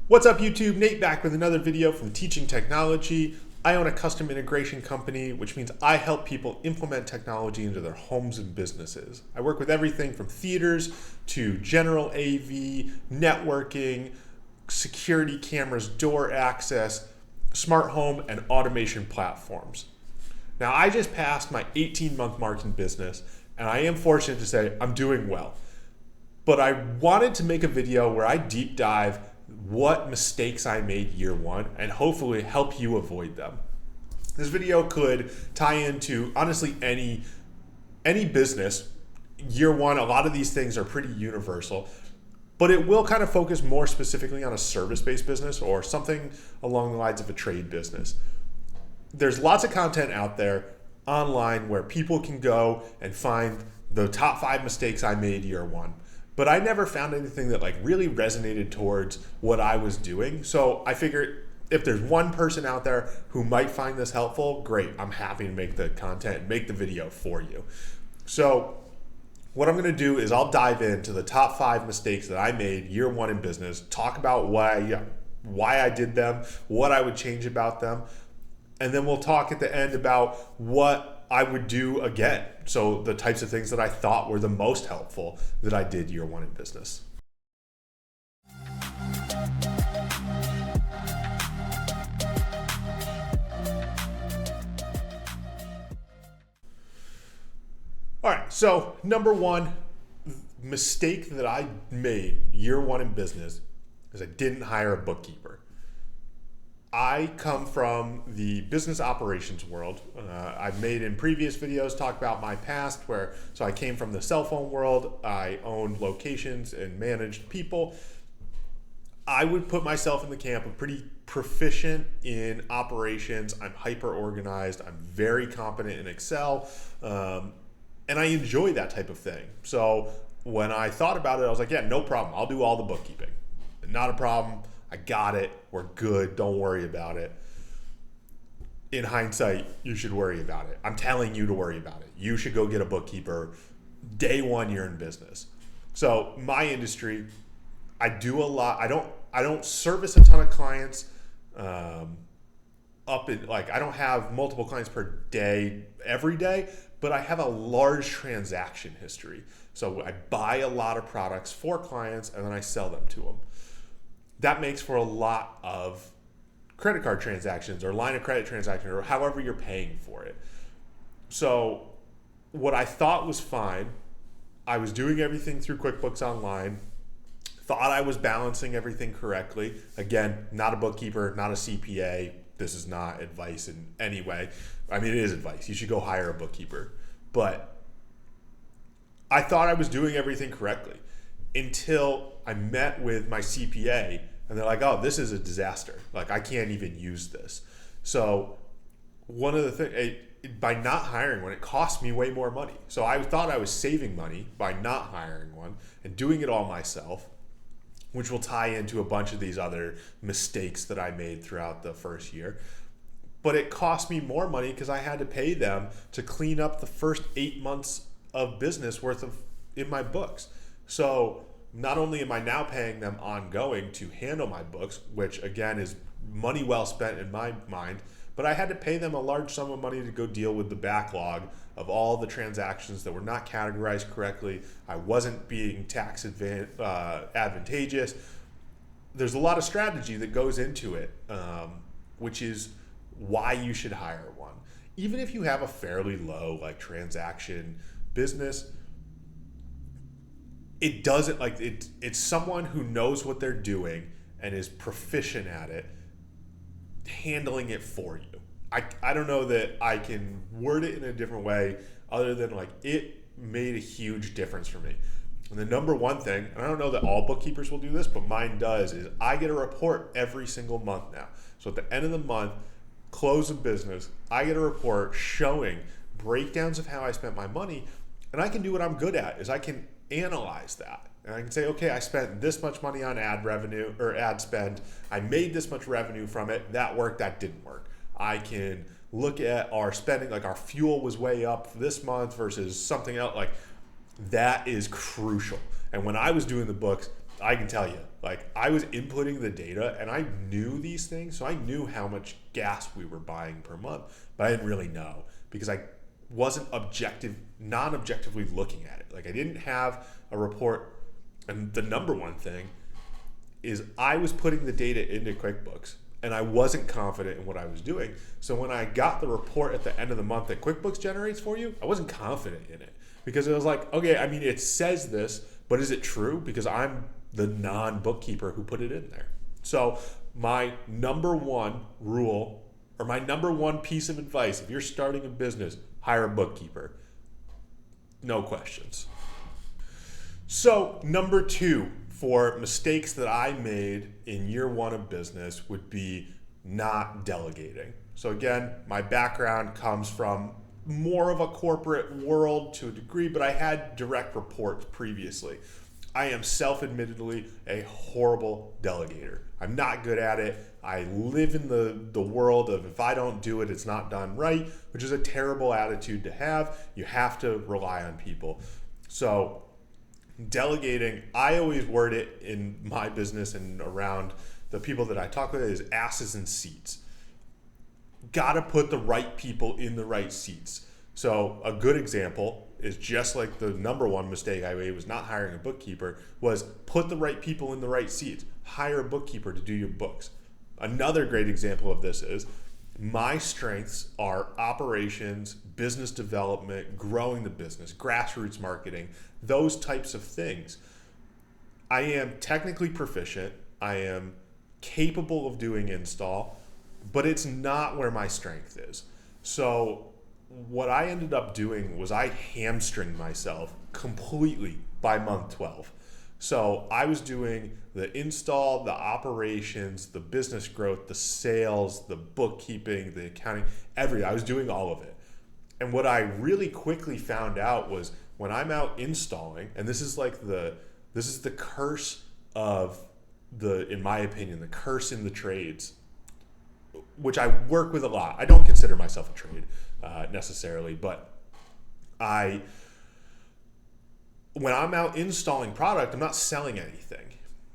What's up YouTube? Nate back with another video from Teaching Technology. I own a custom integration company, which means I help people implement technology into their homes and businesses. I work with everything from theaters to general AV, networking, security cameras, door access, smart home, and automation platforms. Now, I just passed my 18-month mark in business, and I am fortunate to say I'm doing well. But I wanted to make a video where I deep dive what mistakes I made year one and hopefully help you avoid them. This video could tie into honestly any business. Year one, a lot of these things are pretty universal, but it will kind of focus more specifically on a service-based business or something along the lines of a trade business. There's lots of content out there online where people can go and find the top 5 mistakes I made year one. But I never found anything that really resonated towards what I was doing. So I figured if there's one person out there who might find this helpful, great. I'm happy to make the content and make the video for you. So what I'm gonna do is I'll dive into the top 5 mistakes that I made year one in business, talk about why I did them, what I would change about them, and then we'll talk at the end about what I would do again. So the types of things that I thought were the most helpful that I did year one in business. All right, so number one mistake that I made year one in business is I didn't hire a bookkeeper. I come from the business operations world. I've made in previous videos talk about my past so I came from the cell phone world. I owned locations and managed people. I would put myself in the camp of pretty proficient in operations. I'm hyper organized. I'm very competent in Excel. And I enjoy that type of thing. So when I thought about it, I was like, yeah, no problem. I'll do all the bookkeeping. Not a problem. I got it. We're good. Don't worry about it. In hindsight, you should worry about it. I'm telling you to worry about it. You should go get a bookkeeper day one you're in business. So my industry, I do a lot. I don't service a ton of clients. I don't have multiple clients per day every day, but I have a large transaction history. So I buy a lot of products for clients and then I sell them to them. That makes for a lot of credit card transactions or line of credit transactions or however you're paying for it. So what I thought was fine, I was doing everything through QuickBooks Online, thought I was balancing everything correctly. Again, not a bookkeeper, not a CPA. This is not advice in any way. I mean, it is advice. You should go hire a bookkeeper. But I thought I was doing everything correctly until I met with my CPA and they're like, oh, this is a disaster. I can't even use this. So one of the things, by not hiring one, it cost me way more money. So I thought I was saving money by not hiring one and doing it all myself, which will tie into a bunch of these other mistakes that I made throughout the first year. But it cost me more money because I had to pay them to clean up the first 8 months of business worth of in my books. So not only am I now paying them ongoing to handle my books, which again is money well spent in my mind, but I had to pay them a large sum of money to go deal with the backlog of all the transactions that were not categorized correctly. I wasn't being tax advantageous. There's a lot of strategy that goes into it, which is why you should hire one. Even if you have a fairly low transaction business, it doesn't it's someone who knows what they're doing and is proficient at it, handling it for you. I don't know that I can word it in a different way other than it made a huge difference for me. And the number one thing, and I don't know that all bookkeepers will do this, but mine does, is I get a report every single month now. So at the end of the month, close of business, I get a report showing breakdowns of how I spent my money, and I can do what I'm good at, is I can analyze that. And I can say, okay, I spent this much money on ad revenue or ad spend. I made this much revenue from it. That worked, that didn't work. I can look at our spending, our fuel was way up this month versus something else. That is crucial. And when I was doing the books, I can tell you, like, I was inputting the data and I knew these things. So I knew how much gas we were buying per month, but I didn't really know because I wasn't non-objectively looking at it. Like, I didn't have a report. And the number one thing is I was putting the data into QuickBooks and I wasn't confident in what I was doing. So when I got the report at the end of the month that QuickBooks generates for you, I wasn't confident in it because it was like, okay, I mean, it says this, but is it true? Because I'm the non-bookkeeper who put it in there. So my number one rule, or my number one piece of advice, if you're starting a business, hire a bookkeeper. No questions. So number two for mistakes that I made in year one of business would be not delegating. So again, my background comes from more of a corporate world to a degree, but I had direct reports previously. I am self-admittedly a horrible delegator. I'm not good at it. I live in the world of if I don't do it, it's not done right, which is a terrible attitude to have. You have to rely on people. So delegating, I always word it in my business and around the people that I talk with is asses in seats. Gotta put the right people in the right seats. So a good example is just like the number one mistake I made was not hiring a bookkeeper, was put the right people in the right seats. Hire a bookkeeper to do your books. Another great example of this is my strengths are operations, business development, growing the business, grassroots marketing, those types of things. I am technically proficient. I am capable of doing install, but it's not where my strength is. So what I ended up doing was I hamstringed myself completely by month 12. So I was doing the install, the operations, the business growth, the sales, the bookkeeping, the accounting, everything. I was doing all of it. And what I really quickly found out was when I'm out installing, and this is the curse of in my opinion, the curse in the trades, which I work with a lot. I don't consider myself a trade necessarily, but when I'm out installing product, I'm not selling anything.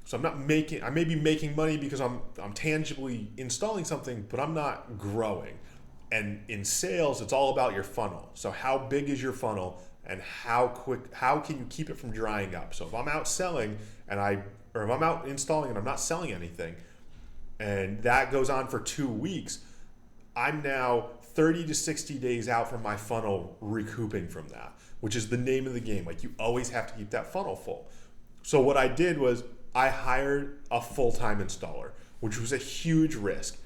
So I may be making money because I'm tangibly installing something, but I'm not growing. And in sales, it's all about your funnel. So how big is your funnel and how can you keep it from drying up? So if I'm out selling or if I'm out installing and I'm not selling anything, and that goes on for 2 weeks, I'm now 30 to 60 days out from my funnel recouping from that, which is the name of the game. Like, you always have to keep that funnel full. So what I did was I hired a full-time installer, which was a huge risk,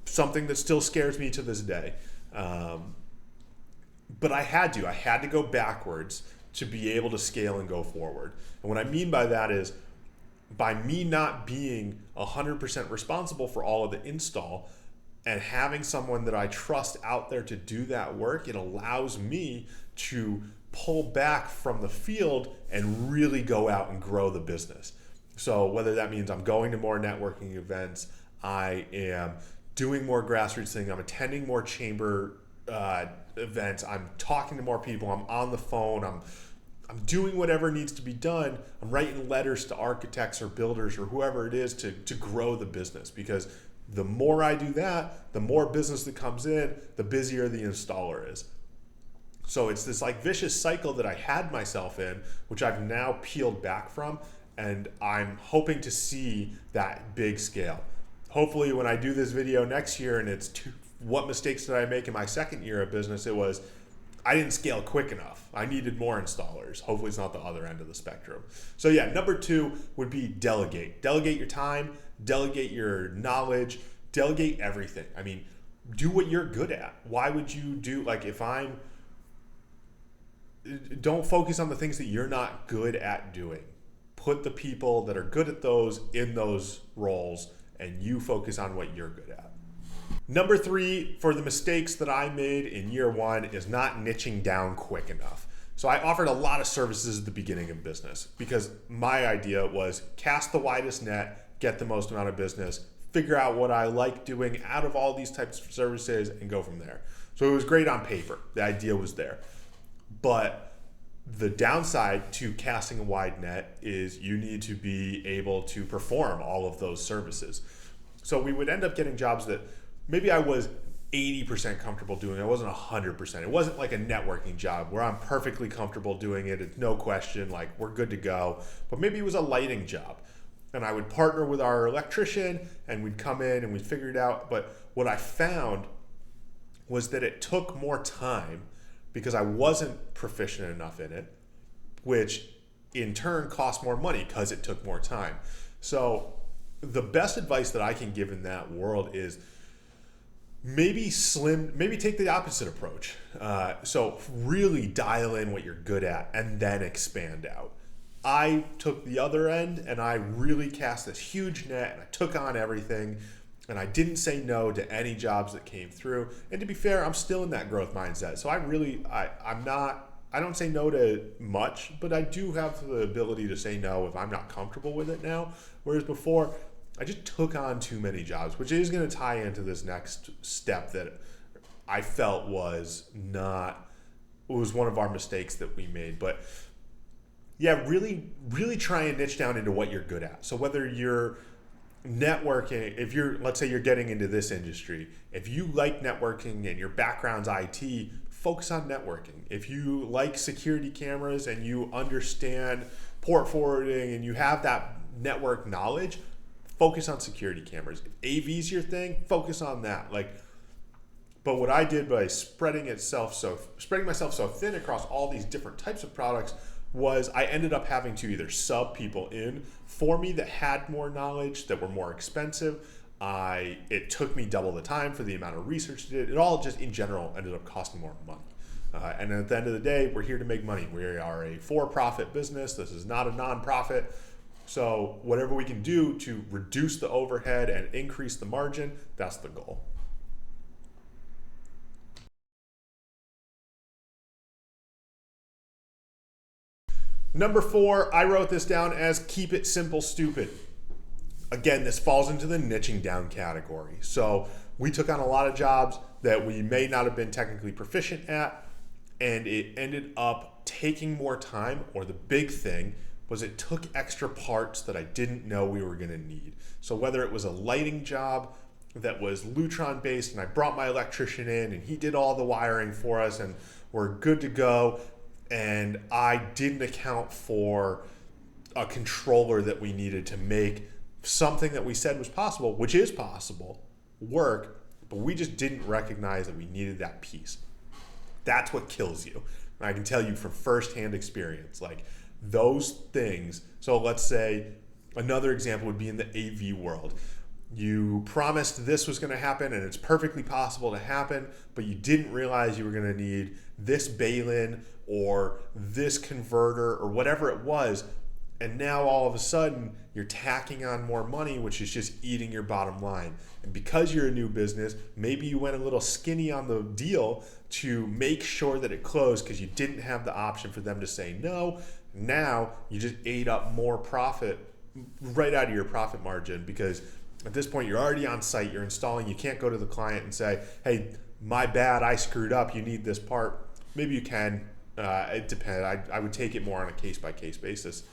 something that still scares me to this day. But I had to go backwards to be able to scale and go forward. And what I mean by that is, by me not being 100% responsible for all of the install and having someone that I trust out there to do that work, it allows me to pull back from the field and really go out and grow the business. So whether that means I'm going to more networking events, I am doing more grassroots things, I'm attending more chamber events, I'm talking to more people, I'm on the phone, I'm doing whatever needs to be done. I'm writing letters to architects or builders or whoever it is to grow the business, because the more I do that, the more business that comes in, the busier the installer is. So it's this like vicious cycle that I had myself in, which I've now peeled back from, and I'm hoping to see that big scale. Hopefully when I do this video next year and it's what mistakes did I make in my second year of business, it was I didn't scale quick enough. I needed more installers. Hopefully it's not the other end of the spectrum. So yeah, number 2 would be delegate. Delegate your time, delegate your knowledge, delegate everything. I mean, do what you're good at. Why would you don't focus on the things that you're not good at doing. Put the people that are good at those in those roles, and you focus on what you're good at. Number 3 for the mistakes that I made in year 1 is not niching down quick enough. So I offered a lot of services at the beginning of business because my idea was cast the widest net, get the most amount of business, figure out what I like doing out of all these types of services and go from there. So it was great on paper. The idea was there. But The downside to casting a wide net is you need to be able to perform all of those services. So we would end up getting jobs that maybe I was 80% comfortable doing. I wasn't 100%. It wasn't like a networking job where I'm perfectly comfortable doing it. It's no question, like we're good to go. But maybe it was a lighting job. And I would partner with our electrician and we'd come in and we'd figure it out. But what I found was that it took more time because I wasn't proficient enough in it, which in turn cost more money because it took more time. So the best advice that I can give in that world is maybe take the opposite approach. So really dial in what you're good at and then expand out. I took the other end and I really cast this huge net and I took on everything and I didn't say no to any jobs that came through. And to be fair, I'm still in that growth mindset. So I don't say no to much, but I do have the ability to say no if I'm not comfortable with it now. Whereas before, I just took on too many jobs, which is going to tie into this next step that I felt was one of our mistakes that we made. But yeah, really, really try and niche down into what you're good at. So whether you're networking, let's say you're getting into this industry, if you like networking and your background's IT, focus on networking. If you like security cameras and you understand port forwarding and you have that network knowledge, focus on security cameras. If AV's your thing, focus on that. But what I did by spreading myself so thin across all these different types of products was I ended up having to either sub people in for me that had more knowledge, that were more expensive. It took me double the time for the amount of research it did. It all just in general ended up costing more money. And at the end of the day, we're here to make money. We are a for-profit business. This is not a nonprofit. So whatever we can do to reduce the overhead and increase the margin, that's the goal. Number 4, I wrote this down as keep it simple, stupid. Again, this falls into the niching down category. So we took on a lot of jobs that we may not have been technically proficient at, and it ended up taking more time, or the big thing was it took extra parts that I didn't know we were gonna need. So whether it was a lighting job that was Lutron based and I brought my electrician in and he did all the wiring for us and we're good to go, and I didn't account for a controller that we needed to make something that we said was possible, which is possible, work, but we just didn't recognize that we needed that piece. That's what kills you. And I can tell you from firsthand experience, like those things. So let's say another example would be in the AV world. You promised this was going to happen and it's perfectly possible to happen, but you didn't realize you were going to need this bail-in or this converter or whatever it was. And now all of a sudden you're tacking on more money, which is just eating your bottom line. And because you're a new business, maybe you went a little skinny on the deal to make sure that it closed because you didn't have the option for them to say no. Now you just ate up more profit right out of your profit margin because at this point you're already on site, you're installing, you can't go to the client and say, hey, my bad, I screwed up, you need this part. Maybe you can, it depends. I would take it more on a case-by-case basis.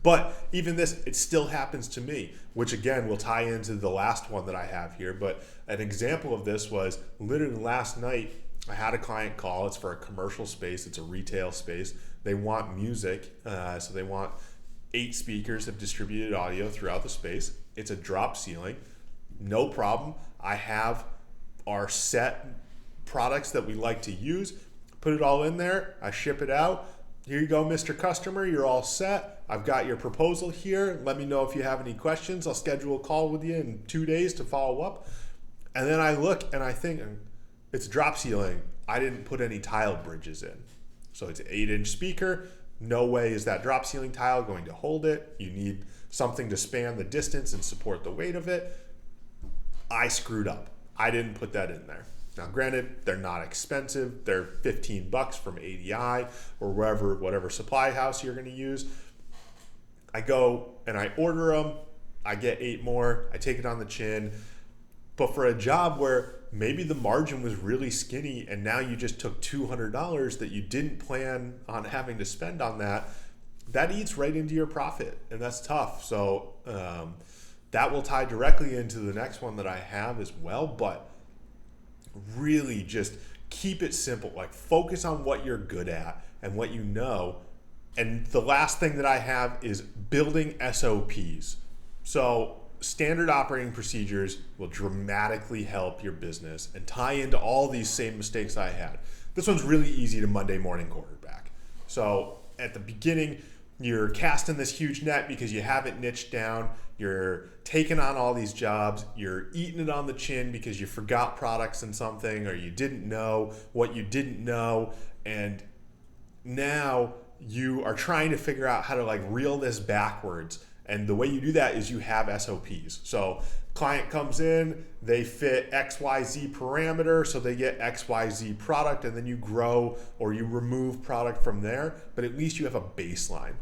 But even this, it still happens to me, which again will tie into the last one that I have here. But an example of this was literally last night, I had a client call. It's for a commercial space. It's a retail space. They want music. So they want 8 speakers of distributed audio throughout the space. It's a drop ceiling. No problem. I have our set products that we like to use. Put it all in there. I ship it out. Here you go, Mr. Customer. You're all set. I've got your proposal here. Let me know if you have any questions. I'll schedule a call with you in 2 days to follow up. And then I look and I think it's drop ceiling. I didn't put any tile bridges in. So it's an 8-inch speaker. No way is that drop ceiling tile going to hold it. You need something to span the distance and support the weight of it. I screwed up. I didn't put that in there. Now, granted, they're not expensive. They're $15 from ADI or whatever supply house you're going to use. I go and I order them. I get 8 more. I take it on the chin. But for a job where maybe the margin was really skinny and now you just took $200 that you didn't plan on having to spend on that, that eats right into your profit, and that's tough. So that will tie directly into the next one that I have as well. But really just keep it simple. Like, focus on what you're good at and what you know. And the last thing that I have is building SOPs. So standard operating procedures will dramatically help your business and tie into all these same mistakes I had. This one's really easy to Monday morning quarterback. So at the beginning, you're casting this huge net because you haven't niched down. You're taking on all these jobs. You're eating it on the chin because you forgot products in something, or you didn't know what you didn't know. And now you are trying to figure out how to like reel this backwards. And the way you do that is you have SOPs. So client comes in, they fit XYZ parameter, so they get XYZ product, and then you grow or you remove product from there, but at least you have a baseline.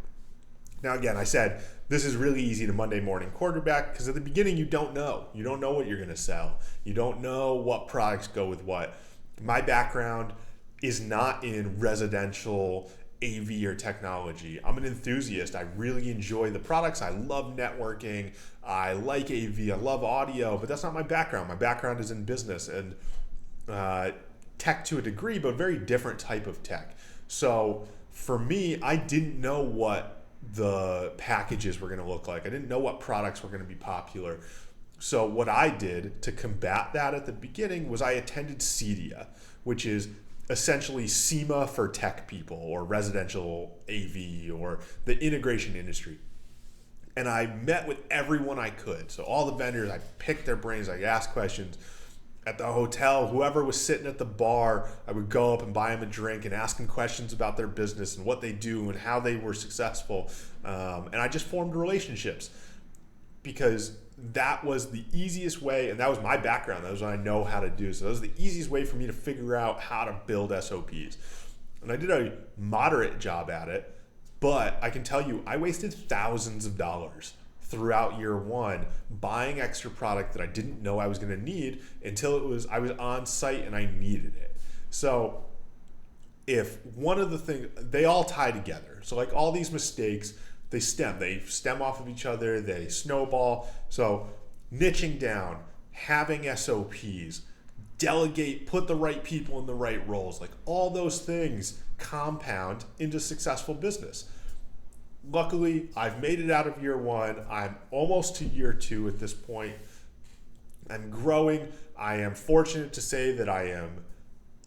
Now, again, I said this is really easy to Monday morning quarterback because at the beginning you don't know. You don't know what you're gonna sell. You don't know what products go with what. My background is not in residential AV or technology. I'm an enthusiast. I really enjoy the products. I love networking. I like AV. I love audio, but that's not my background. My background is in business and tech to a degree, but a very different type of tech. So for me, I didn't know what the packages were going to look like. I didn't know what products were going to be popular. So what I did to combat that at the beginning was I attended CEDIA, which is essentially SEMA for tech people, or residential AV, or the integration industry. And I met with everyone I could. So all the vendors, I picked their brains, I asked questions. At the hotel, whoever was sitting at the bar, I would go up and buy them a drink and ask them questions about their business and what they do and how they were successful. And I just formed relationships because that was the easiest way, and that was my background. That was what I know how to do. So that was the easiest way for me to figure out how to build SOPs. And I did a moderate job at it, but I can tell you, I wasted thousands of dollars throughout year one buying extra product that I didn't know I was going to need until I was on site and I needed it. So if one of the things, they all tie together. So like all these mistakes, they stem off of each other, they snowball. So niching down, having SOPs, delegate, put the right people in the right roles, like all those things compound into successful business. Luckily, I've made it out of year one. I'm almost to year two at this point. I'm growing. I am fortunate to say that I am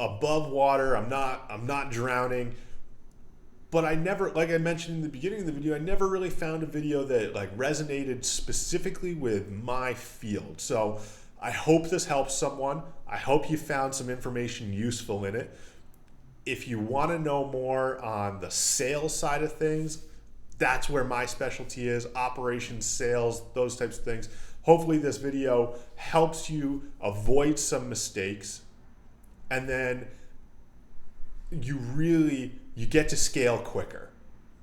above water. I'm not drowning. But I never, like I mentioned in the beginning of the video, I never really found a video that like resonated specifically with my field. So I hope this helps someone. I hope you found some information useful in it. If you want to know more on the sales side of things, that's where my specialty is, operations, sales, those types of things. Hopefully this video helps you avoid some mistakes, and then you get to scale quicker.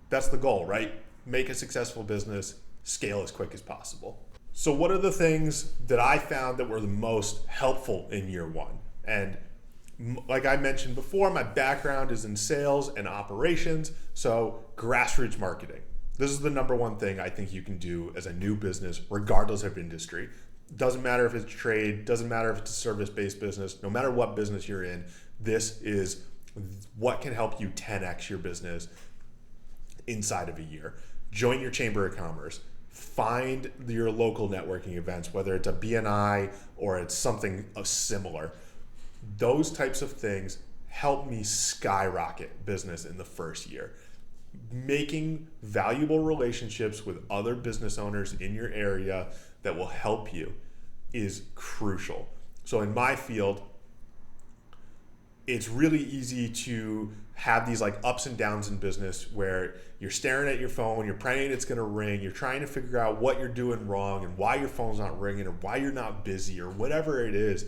That's the goal, right? Make a successful business, scale as quick as possible. So what are the things that I found that were the most helpful in year one? And like I mentioned before, my background is in sales and operations, so grassroots marketing. This is the number one thing I think you can do as a new business, regardless of industry. Doesn't matter if it's trade, doesn't matter if it's a service-based business, no matter what business you're in, this is what can help you 10x your business inside of a year. Join your chamber of commerce. Find your local networking events, whether it's a BNI or it's something similar. Those types of things help me skyrocket business in the first year. Making valuable relationships with other business owners in your area that will help you is crucial. So in my field, it's really easy to have these like ups and downs in business where you're staring at your phone, you're praying it's going to ring, you're trying to figure out what you're doing wrong and why your phone's not ringing or why you're not busy or whatever it is.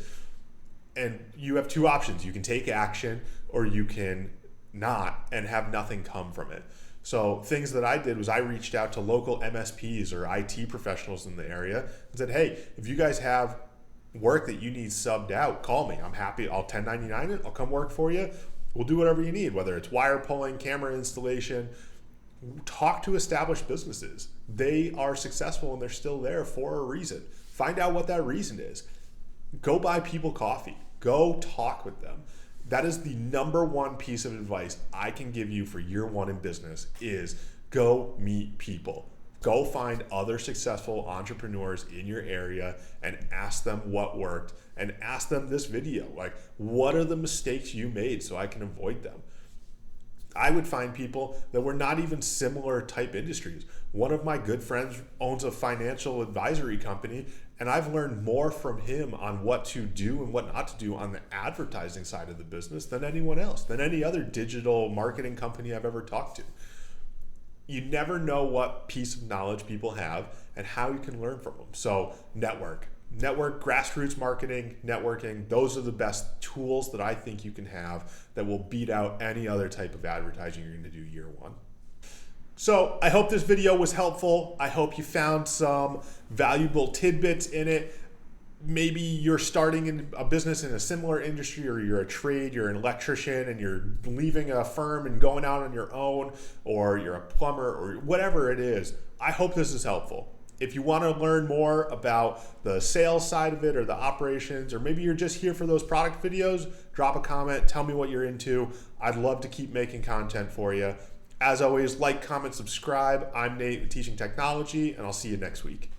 And you have two options. You can take action or you can not and have nothing come from it. So things that I did was I reached out to local MSPs or IT professionals in the area and said, hey, if you guys have work that you need subbed out, call me. I'm happy. I'll 1099 it. I'll come work for you. We'll do whatever you need, whether it's wire pulling, camera installation. Talk to established businesses. They are successful and they're still there for a reason. Find out what that reason is. Go buy people coffee. Go talk with them. That is the number one piece of advice I can give you for year one in business is go meet people. Go find other successful entrepreneurs in your area and ask them what worked and ask them this video. Like, what are the mistakes you made so I can avoid them? I would find people that were not even similar type industries. One of my good friends owns a financial advisory company, and I've learned more from him on what to do and what not to do on the advertising side of the business than anyone else, than any other digital marketing company I've ever talked to. You never know what piece of knowledge people have and how you can learn from them. So network, grassroots marketing, networking, those are the best tools that I think you can have that will beat out any other type of advertising you're going to do year one. So I hope this video was helpful. I hope you found some valuable tidbits in it. Maybe you're starting in a business in a similar industry, or you're a trade, you're an electrician and you're leaving a firm and going out on your own, or you're a plumber, or whatever it is. I hope this is helpful. If you want to learn more about the sales side of it or the operations, or maybe you're just here for those product videos, drop a comment, tell me what you're into. I'd love to keep making content for you. As always, like, comment, subscribe. I'm Nate with Teaching Technology, and I'll see you next week.